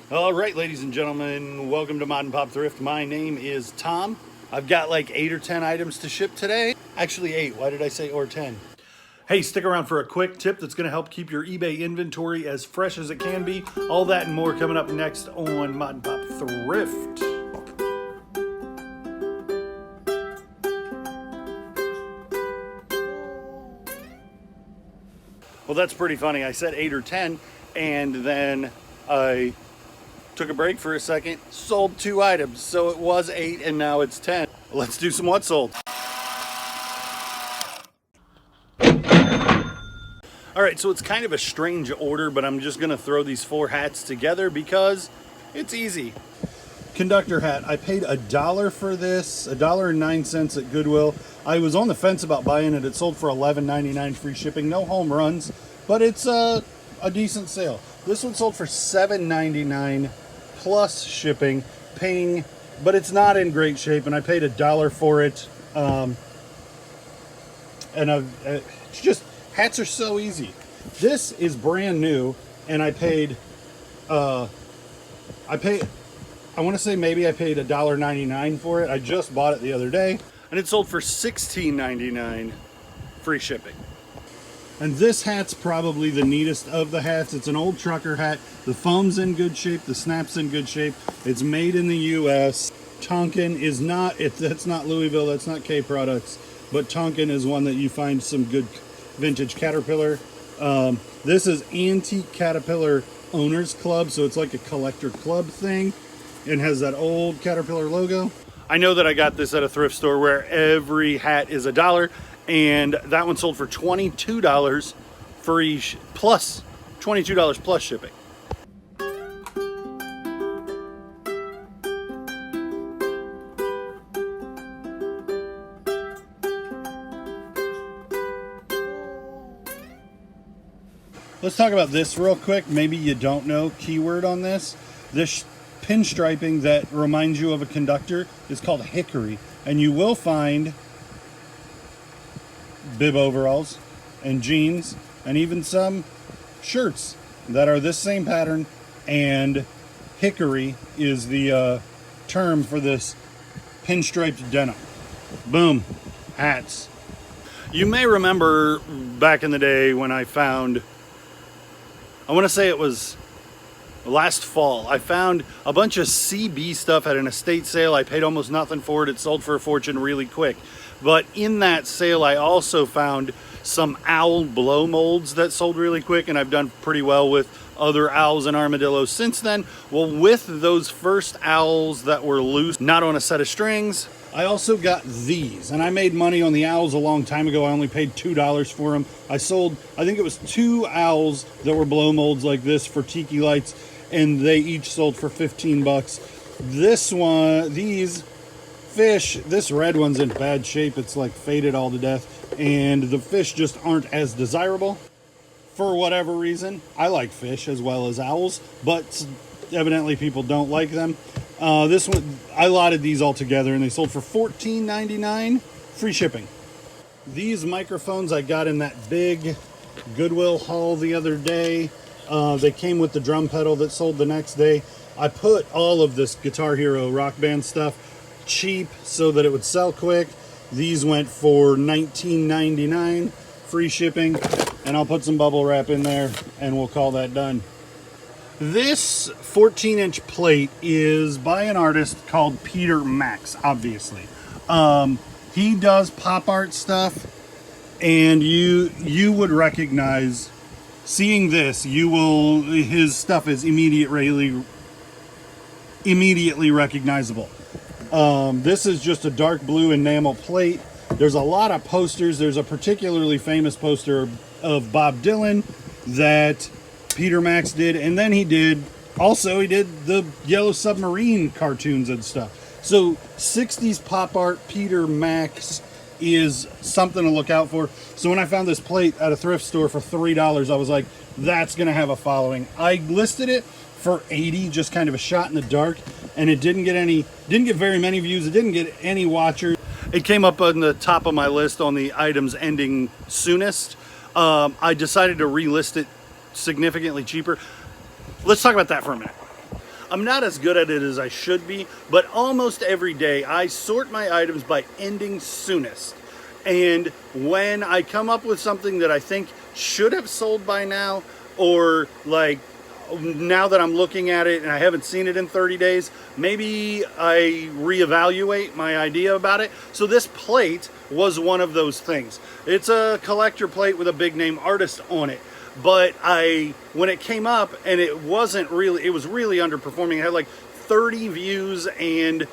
All right, ladies and gentlemen, welcome to Mod and Pop Thrift. My name is Tom. I've got like 8 or 10 items to ship today. Actually 8, why did I say or 10? Hey, stick around for a quick tip that's gonna help keep your eBay inventory as fresh as it can be. All that and more coming up next on Mod and Pop Thrift. Well, that's pretty funny. I said 8 or 10, and then I took a break for a second, sold 2 items. So it was 8 and now it's 10. Let's do some what sold. All right, so it's kind of a strange order, but I'm just gonna throw these 4 hats together because it's easy. Conductor hat, I paid $1 for this, $1.09 at Goodwill. I was on the fence about buying it. It sold for $11.99 free shipping. No home runs, but it's a decent sale. This one sold for $7.99 plus shipping, but it's not in great shape, and I paid $1 for it. It's just, hats are so easy. This is brand new, and I want to say maybe I paid $1.99 for it. I just bought it the other day, and it sold for $16.99 free shipping. And this hat's probably the neatest of the hats. It's an old trucker hat. The foam's in good shape. The snap's in good shape. It's made in the U.S. Tonkin is not, that's not Louisville, that's not K Products, but Tonkin is one that you find some good vintage Caterpillar. This is Antique Caterpillar Owners Club, so it's like a collector club thing. It has that old Caterpillar logo. I know that I got this at a thrift store where every hat is $1, and that one sold for $22 free plus $22 plus shipping. Let's talk about this real quick. Maybe you don't know keyword on this. This pinstriping that reminds you of a conductor is called hickory, and you will find bib overalls and jeans and even some shirts that are this same pattern, and hickory is the term for this pinstriped denim. Boom, hats. You may remember back in the day when I found, I want to say it was last fall, I found a bunch of CB stuff at an estate sale. I paid almost nothing for it. It sold for a fortune really quick. But in that sale, I also found some owl blow molds that sold really quick, and I've done pretty well with other owls and armadillos since then. Well, with those first owls that were loose, not on a set of strings, I also got these, and I made money on the owls a long time ago. I only paid $2 for them. I sold, I think it was 2 owls that were blow molds like this for tiki lights, and they each sold for 15 bucks. This one, these fish, this red one's in bad shape. It's like faded all to death, and the fish just aren't as desirable for whatever reason. I like fish as well as owls, but evidently people don't like them. This one, I lotted these all together, and they sold for $14.99 free shipping. These microphones I got in that big Goodwill haul the other day. They came with the drum pedal that sold the next day. I put all of this Guitar Hero Rock Band stuff cheap so that it would sell quick. These went for $19.99 free shipping, and I'll put some bubble wrap in there and we'll call that done. This 14-inch plate is by an artist called Peter Max, obviously. He does pop art stuff, and you would recognize, seeing this, his stuff is immediately recognizable. This is just a dark blue enamel plate. There's a lot of posters. There's a particularly famous poster of Bob Dylan that Peter Max did, and then he did the Yellow Submarine cartoons and stuff. So 60s pop art Peter Max is something to look out for. So when I found this plate at a thrift store for $3, I was like, that's gonna have a following. I listed it for $80, just kind of a shot in the dark, and it didn't get very many views. It didn't get any watchers. It came up on the top of my list on the items ending soonest. I decided to relist it significantly cheaper. Let's talk about that for a minute. I'm not as good at it as I should be, but almost every day I sort my items by ending soonest. And when I come up with something that I think should have sold by now, or like now that I'm looking at it and I haven't seen it in 30 days, maybe I reevaluate my idea about it. So this plate was one of those things. It's a collector plate with a big name artist on it. But when it came up, and it was really underperforming. It had like 30 views and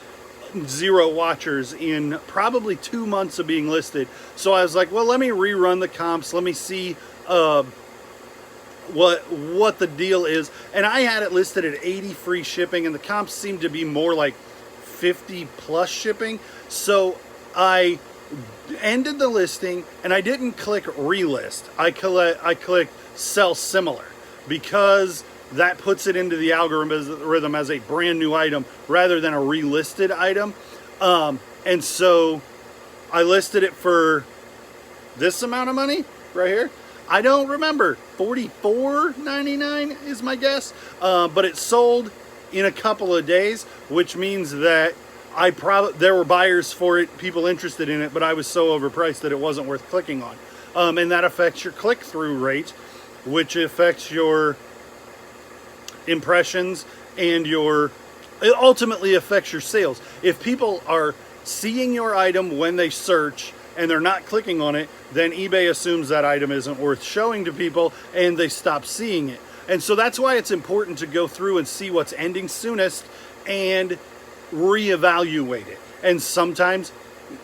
0 watchers in probably 2 months of being listed. So I was like, well, let me rerun the comps. Let me see what the deal is. And I had it listed at 80 free shipping, and the comps seemed to be more like 50 plus shipping. So I ended the listing, and I didn't click relist. I clicked sell similar, because that puts it into the algorithm as a brand new item rather than a relisted item. And so I listed it for this amount of money right here. I don't remember, $44.99 is my guess. But it sold in a couple of days, which means that there were buyers for it, people interested in it, but I was so overpriced that it wasn't worth clicking on. And that affects your click-through rate, which affects your impressions, and it ultimately affects your sales. If people are seeing your item when they search and they're not clicking on it, then eBay assumes that item isn't worth showing to people and they stop seeing it. And so that's why it's important to go through and see what's ending soonest and reevaluate it. And sometimes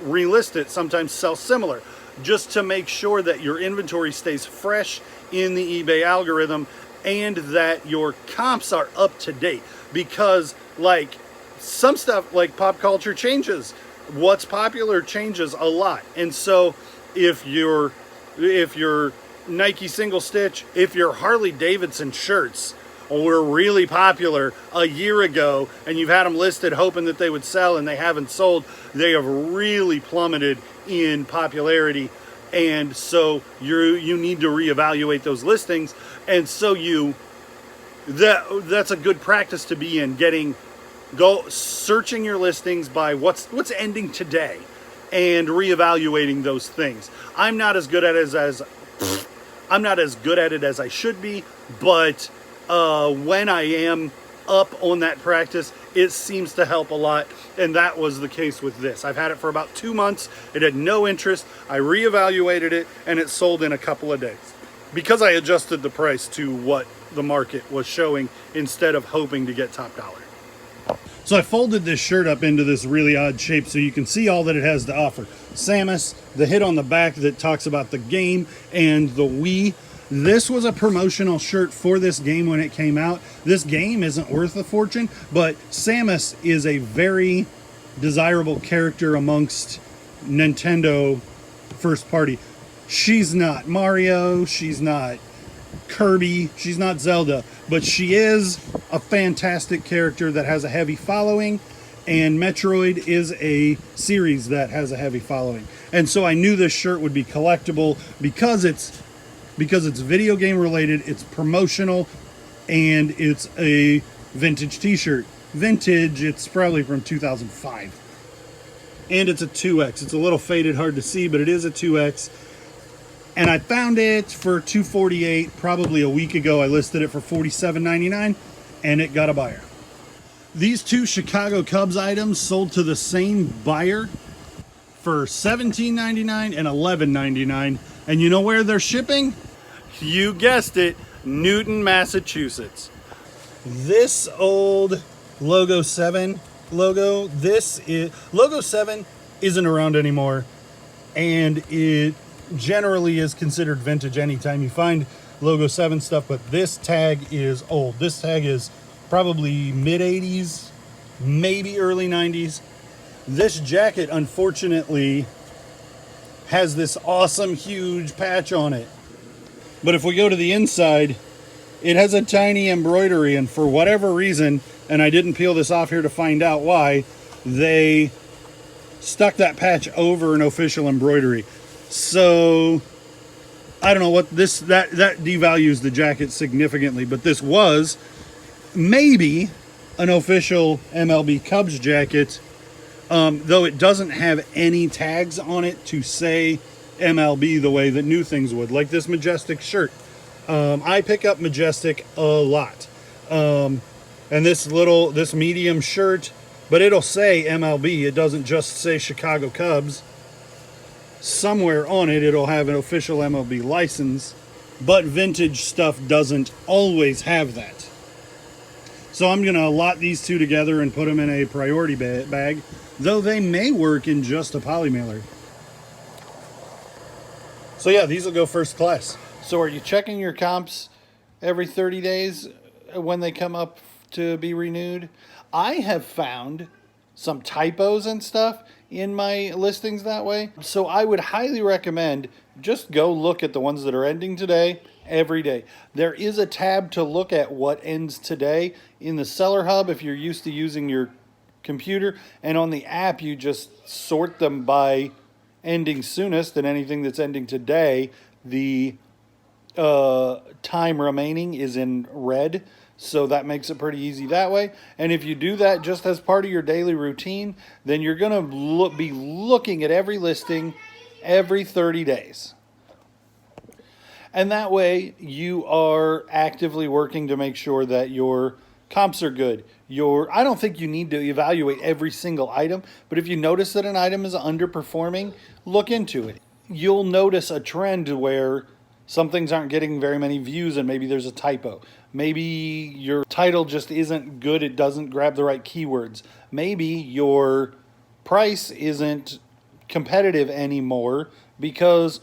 relist it, sometimes sell similar, just to make sure that your inventory stays fresh in the eBay algorithm and that your comps are up to date. Because like some stuff, like pop culture changes. What's popular changes a lot. And so if your Nike single stitch, if your Harley Davidson shirts were really popular a year ago and you've had them listed hoping that they would sell and they haven't sold, they have really plummeted in popularity. And so you need to reevaluate those listings. And so that's a good practice to be in, go searching your listings by what's ending today and reevaluating those things. I'm not as good at it as I should be, but when I am up on that practice, it seems to help a lot. And that was the case with this. I've had it for about 2 months. It had no interest. I reevaluated it and it sold in a couple of days because I adjusted the price to what the market was showing instead of hoping to get top dollar. So I folded this shirt up into this really odd shape so you can see all that it has to offer. Samus, the hit on the back that talks about the game, and the Wii. This was a promotional shirt for this game when it came out. This game isn't worth a fortune, but Samus is a very desirable character amongst Nintendo first party. She's not Mario, she's not Kirby, she's not Zelda, but she is a fantastic character that has a heavy following, and Metroid is a series that has a heavy following. And so I knew this shirt would be collectible because it's video game related, it's promotional, and it's a vintage t-shirt. Vintage, it's probably from 2005. And it's a 2X. It's a little faded, hard to see, but it is a 2X. And I found it for $248 probably a week ago. I listed it for $47.99 and it got a buyer. These two Chicago Cubs items sold to the same buyer for $17.99 and $11.99. And you know where they're shipping? You guessed it, Newton, Massachusetts. This old Logo 7 logo, Logo 7 isn't around anymore, and it generally is considered vintage anytime you find Logo 7 stuff, but this tag is old. This tag is probably mid-80s, maybe early 90s. This jacket, unfortunately, has this awesome huge patch on it. But if we go to the inside, it has a tiny embroidery, and for whatever reason, and I didn't peel this off here to find out why, they stuck that patch over an official embroidery. So I don't know what that devalues the jacket significantly, but this was maybe an official MLB Cubs jacket, though it doesn't have any tags on it to say MLB the way that new things would, like this Majestic shirt. I pick up Majestic a lot. And this medium shirt, but it'll say MLB. It doesn't just say Chicago Cubs. Somewhere on it, it'll have an official MLB license, but vintage stuff doesn't always have that. So I'm going to lot these two together and put them in a priority bag, though they may work in just a poly mailer. So yeah, these will go first class. So are you checking your comps every 30 days when they come up to be renewed? I have found some typos and stuff in my listings that way. So I would highly recommend just go look at the ones that are ending today every day. There is a tab to look at what ends today in the Seller Hub if you're used to using your computer, and on the app you just sort them by ending soonest, and anything that's ending today, the time remaining is in red. So that makes it pretty easy that way. And if you do that just as part of your daily routine, then you're going to be looking at every listing every 30 days. And that way you are actively working to make sure that your comps are good. I don't think you need to evaluate every single item, but if you notice that an item is underperforming, look into it. You'll notice a trend where some things aren't getting very many views and maybe there's a typo. Maybe your title just isn't good. It doesn't grab the right keywords. Maybe your price isn't competitive anymore because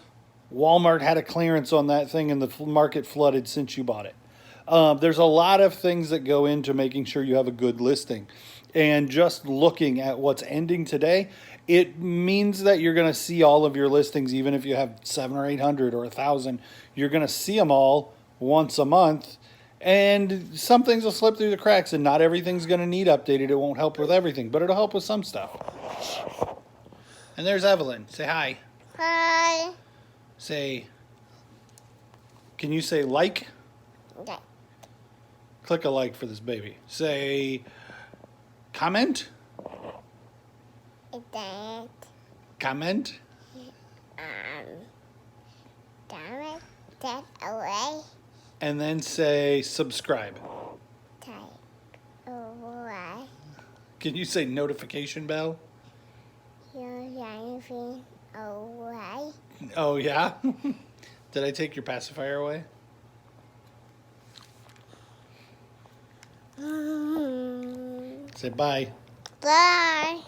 Walmart had a clearance on that thing and the market flooded since you bought it. There's a lot of things that go into making sure you have a good listing. And just looking at what's ending today, it means that you're going to see all of your listings, even if you have 700 or 800 or 1,000. You're going to see them all once a month. And some things will slip through the cracks, and not everything's going to need updated. It won't help with everything, but it'll help with some stuff. And there's Evelyn. Say hi. Hi. Can you say like? Okay. Click a like for this baby. Say comment. That. Comment. Damn it. That away. And then say subscribe. Take away. Can you say notification bell? You're anything away. Oh, yeah? Did I take your pacifier away? Say bye. Bye.